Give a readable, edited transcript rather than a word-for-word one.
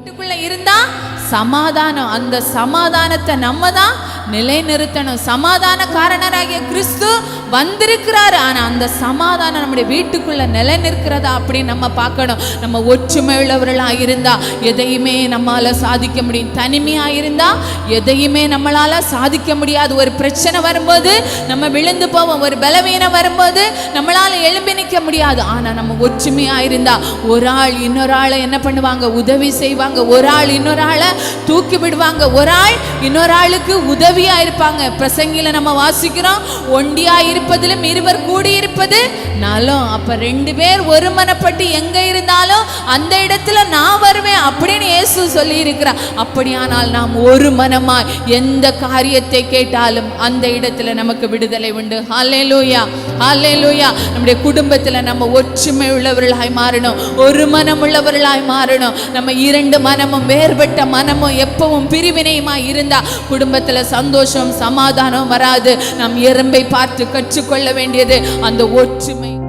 வீட்டுக்குள்ள இருந்தா சமாதானம். அந்த சமாதானத்தை நம்ம தான் நிலைநிறுத்தணும். சமாதானக்காரனராகிய கிறிஸ்து வந்திருக்கிறாரு. ஆனா அந்த சமாதானம் நம்முடைய வீட்டுக்குள்ள நிலை நிற்கிறதா அப்படின்னு நம்ம பார்க்கணும். நம்ம ஒற்றுமை உள்ளவர்களா இருந்தா எதையுமே நம்மளால சாதிக்க முடியும். தனிமையா இருந்தா எதையுமே நம்மளால சாதிக்க முடியாது. ஒரு பிரச்சனை வரும்போது நம்ம விழுந்து போவோம். ஒரு பலவீனம் வரும்போது நம்மளால எழும்பி நிற்க முடியாது. ஆனா நம்ம ஒற்றுமையா இருந்தா ஒரு ஆள் இன்னொரு ஆளை என்ன பண்ணுவாங்க? உதவி செய்வாங்க. ஒரு ஆள் இன்னொரு ஆளை தூக்கி விடுவாங்க. ஒரு ஆள் இன்னொரு ஆளுக்கு உதவியா இருப்பாங்க. பிரசங்கில நம்ம வாசிக்கிறோம், ஒண்டியா இருப்பதிலும் இருவர் கூடி இருப்பது நலம். அப்ப 2 பேர் ஒரு மனப்பட்டு எங்க இருந்தாலும் அந்த இடத்துல நான் வருவேன் அப்படின்னு இயேசு சொல்லி இருக்கிறார். அப்படியானால் நாம் ஒரு மனமாய் எந்த காரியத்தை கேட்டாலும் அந்த இடத்துல நமக்கு விடுதலை உண்டு. ஹல்லேலூயா, ஹல்லேலூயா. நம்முடைய குடும்பத்துல நம்ம ஒற்றுமை உள்ளவர்களாய் மாறணும், ஒரு மனம் உள்ளவர்களாய் மாறணும். நம்ம 2 மனமும் வேறுபட்ட மனமும் எப்பவும் பிரிவினையுமாய் இருந்தா குடும்பத்துல சந்தோஷம் சமாதானம் வராது. நாம் எறும்பை பார்த்து கற்றுக்கொள்ள வேண்டியது அந்த ஒற்றுமை.